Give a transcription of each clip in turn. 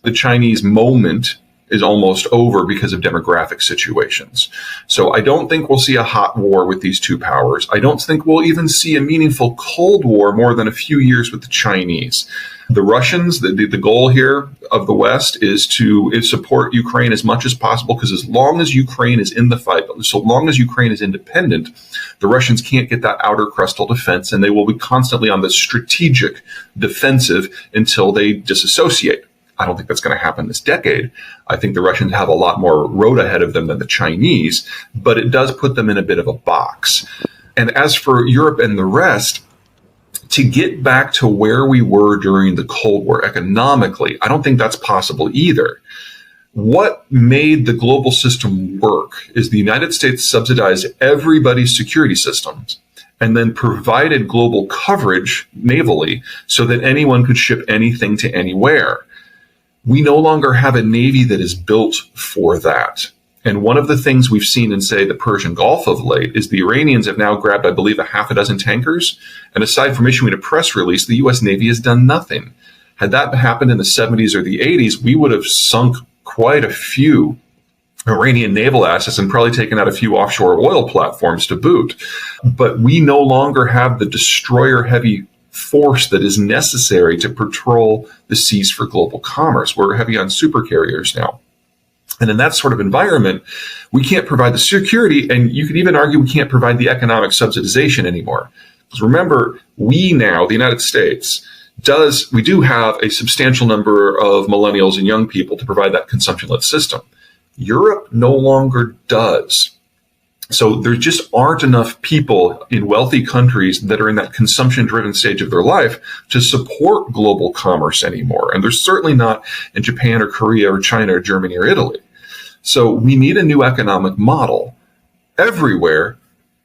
The Chinese moment is almost over because of demographic situations. So I don't think we'll see a hot war with these two powers. I don't think we'll even see a meaningful Cold War more than a few years with the Chinese. The Russians, the goal here of the West is to support Ukraine as much as possible, because as long as Ukraine is in the fight, so long as Ukraine is independent, the Russians can't get that outer crustal defense, and they will be constantly on the strategic defensive until they disassociate. I don't think that's going to happen this decade. I think the Russians have a lot more road ahead of them than the Chinese, but it does put them in a bit of a box. And as for Europe and the rest, to get back to where we were during the Cold War economically, I don't think that's possible either. What made the global system work is the United States subsidized everybody's security systems and then provided global coverage navally so that anyone could ship anything to anywhere. We no longer have a Navy that is built for that. And one of the things we've seen in, say, the Persian Gulf of late is the Iranians have now grabbed, I believe, a half a dozen tankers. And aside from issuing a press release, the U.S. Navy has done nothing. Had that happened in the 70s or the 80s, we would have sunk quite a few Iranian naval assets and probably taken out a few offshore oil platforms to boot. But we no longer have the destroyer-heavy force that is necessary to patrol the seas for global commerce. We're heavy on supercarriers now. And in that sort of environment, we can't provide the security, and you could even argue we can't provide the economic subsidization anymore. Because remember, we now, the United States, we do have a substantial number of millennials and young people to provide that consumption-led system. Europe no longer does. So there just aren't enough people in wealthy countries that are in that consumption-driven stage of their life to support global commerce anymore. And there's certainly not in Japan or Korea or China or Germany or Italy. So we need a new economic model everywhere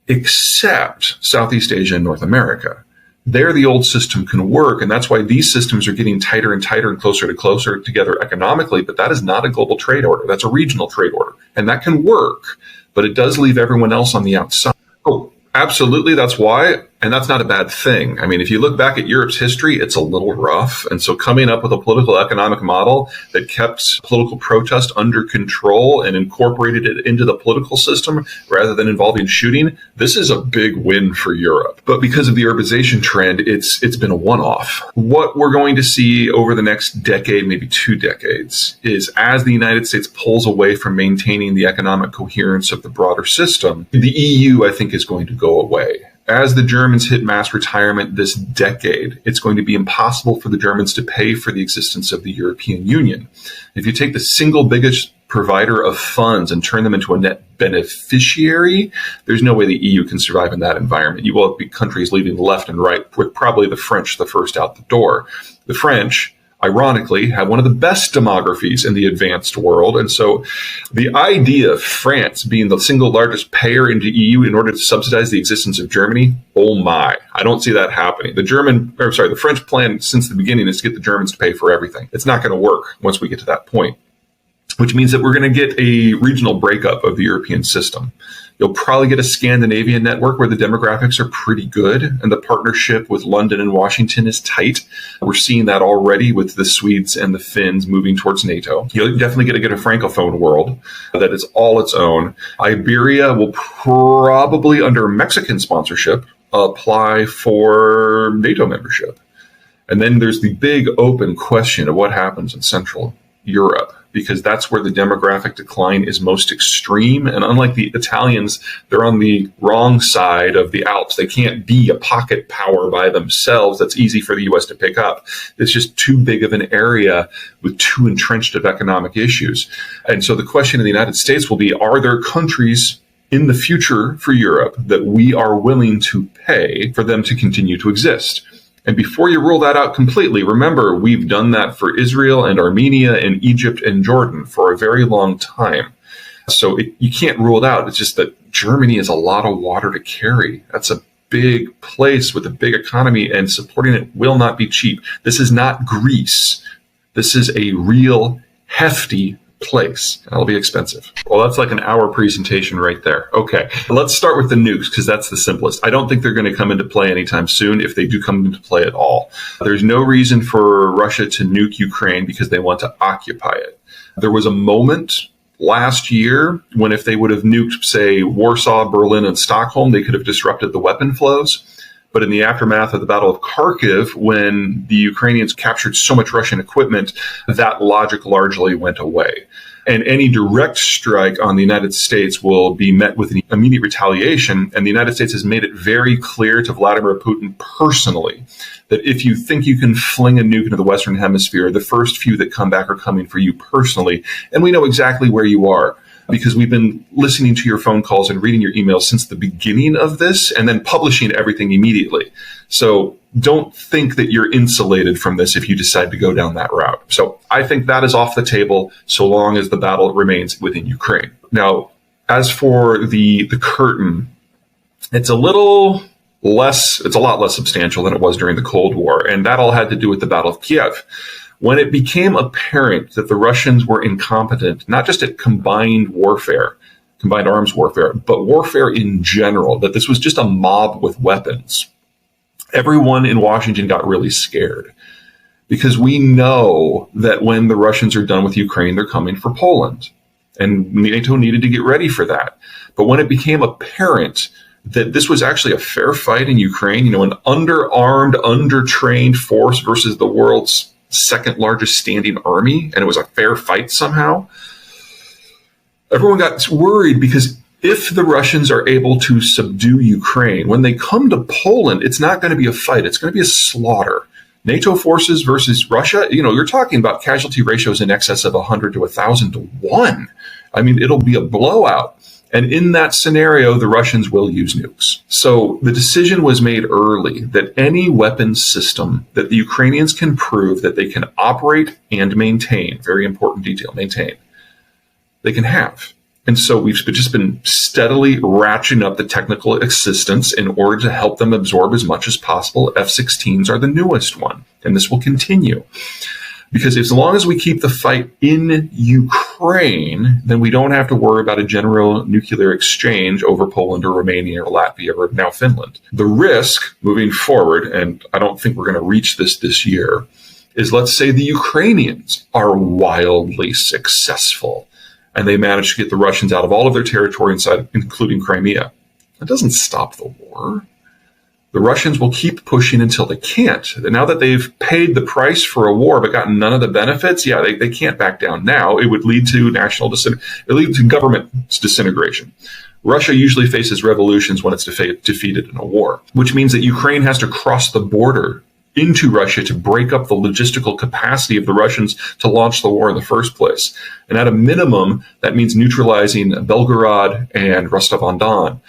except Southeast Asia and North America. There, the old system can work, and that's why these systems are getting tighter and tighter and closer together economically, but that is not a global trade order. That's a regional trade order, and that can work, but it does leave everyone else on the outside. Oh, absolutely, that's why, and that's not a bad thing. I mean, if you look back at Europe's history, it's a little rough, and so coming up with a political economic model that kept political protest under control and incorporated it into the political system rather than involving shooting, this is a big win for Europe. But because of the urbanization trend, it's been a one-off. What we're going to see over the next decade, maybe 2 decades, is as the United States pulls away from maintaining the economic coherence of the broader system, the EU, I think, is going to go away. As the Germans hit mass retirement this decade, it's going to be impossible for the Germans to pay for the existence of the European Union. If you take the single biggest provider of funds and turn them into a net beneficiary, there's no way the EU can survive in that environment. You will have countries leaving left and right, with probably the French the first out the door. The French, ironically, have one of the best demographies in the advanced world. And so the idea of France being the single largest payer into EU in order to subsidize the existence of Germany, oh my, I don't see that happening. The French plan since the beginning is to get the Germans to pay for everything. It's not going to work once we get to that point, which means that we're going to get a regional breakup of the European system. You'll probably get a Scandinavian network where the demographics are pretty good and the partnership with London and Washington is tight. We're seeing that already with the Swedes and the Finns moving towards NATO. You're definitely going to get a Francophone world that is all its own. Iberia will probably, under Mexican sponsorship, apply for NATO membership. And then there's the big open question of what happens in Central Europe, because that's where the demographic decline is most extreme. And unlike the Italians, they're on the wrong side of the Alps. They can't be a pocket power by themselves that's easy for the U.S. to pick up. It's just too big of an area with too entrenched of economic issues. And so the question in the United States will be, are there countries in the future for Europe that we are willing to pay for them to continue to exist? And before you rule that out completely, remember, we've done that for Israel and Armenia and Egypt and Jordan for a very long time. So you can't rule it out. It's just that Germany is a lot of water to carry. That's a big place with a big economy, and supporting it will not be cheap. This is not Greece. This is a real hefty place. That'll be expensive. Well, that's like an hour presentation right there. Okay, let's start with the nukes because that's the simplest. I don't think they're going to come into play anytime soon, if they do come into play at all. There's no reason for Russia to nuke Ukraine because they want to occupy it. There was a moment last year when if they would have nuked, say, Warsaw, Berlin, and Stockholm, they could have disrupted the weapon flows. But in the aftermath of the Battle of Kharkiv, when the Ukrainians captured so much Russian equipment, that logic largely went away. And any direct strike on the United States will be met with an immediate retaliation. And the United States has made it very clear to Vladimir Putin personally that if you think you can fling a nuke into the Western Hemisphere, the first few that come back are coming for you personally. And we know exactly where you are, because we've been listening to your phone calls and reading your emails since the beginning of this and then publishing everything immediately. So don't think that you're insulated from this if you decide to go down that route. So I think that is off the table so long as the battle remains within Ukraine. Now, as for the curtain, it's a lot less substantial than it was during the Cold War. And that all had to do with the Battle of Kiev. When it became apparent that the Russians were incompetent, not just at combined arms warfare, but warfare in general, that this was just a mob with weapons, everyone in Washington got really scared, because we know that when the Russians are done with Ukraine, they're coming for Poland. And NATO needed to get ready for that. But when it became apparent that this was actually a fair fight in Ukraine, an underarmed, undertrained force versus the world's second largest standing army, and it was a fair fight somehow, everyone got worried, because if the Russians are able to subdue Ukraine, when they come to Poland, it's not going to be a fight. It's going to be a slaughter. NATO forces versus Russia, you're talking about casualty ratios in excess of 100 to 1,000 to 1. I mean, it'll be a blowout. And in that scenario, the Russians will use nukes. So the decision was made early that any weapons system that the Ukrainians can prove that they can operate and maintain, very important detail, maintain, they can have. And so we've just been steadily ratcheting up the technical assistance in order to help them absorb as much as possible. F-16s are the newest one, and this will continue. Because as long as we keep the fight in Ukraine, then we don't have to worry about a general nuclear exchange over Poland or Romania or Latvia or now Finland. The risk moving forward, and I don't think we're going to reach this year, is let's say the Ukrainians are wildly successful and they manage to get the Russians out of all of their territory inside, including Crimea. That doesn't stop the war. The Russians will keep pushing until they can't. Now that they've paid the price for a war but gotten none of the benefits, they can't back down now. It would lead to government disintegration. Russia usually faces revolutions when it's defeated in a war, which means that Ukraine has to cross the border into Russia to break up the logistical capacity of the Russians to launch the war in the first place. And at a minimum, that means neutralizing Belgorod and Rostov-on-Don.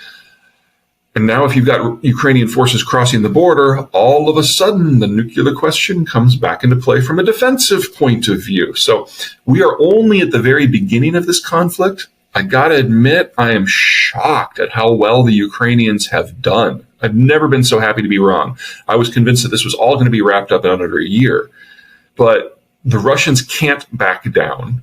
And now if you've got Ukrainian forces crossing the border, all of a sudden the nuclear question comes back into play from a defensive point of view. So we are only at the very beginning of this conflict. I got to admit, I am shocked at how well the Ukrainians have done. I've never been so happy to be wrong. I was convinced that this was all going to be wrapped up in under a year. But the Russians can't back down.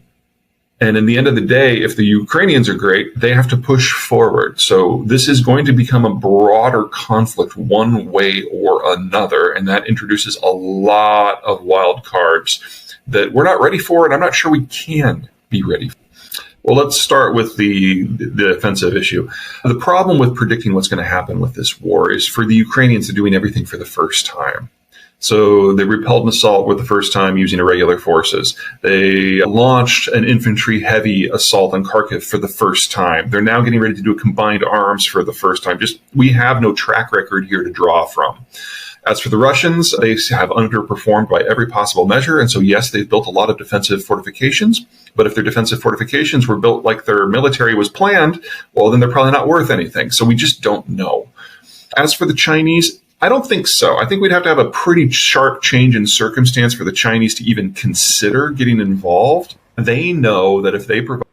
And in the end of the day, if the Ukrainians are great, they have to push forward. So this is going to become a broader conflict one way or another. And that introduces a lot of wild cards that we're not ready for, and I'm not sure we can be ready for. Well, let's start with the offensive issue. The problem with predicting what's going to happen with this war is for the Ukrainians, they're doing everything for the first time. So they repelled an assault for the first time using irregular forces. They launched an infantry-heavy assault on Kharkiv for the first time. They're now getting ready to do a combined arms for the first time. We have no track record here to draw from. As for the Russians, they have underperformed by every possible measure. And so, yes, they've built a lot of defensive fortifications. But if their defensive fortifications were built like their military was planned, well, then they're probably not worth anything. So we just don't know. As for the Chinese, I don't think so. I think we'd have to have a pretty sharp change in circumstance for the Chinese to even consider getting involved. They know that if they provide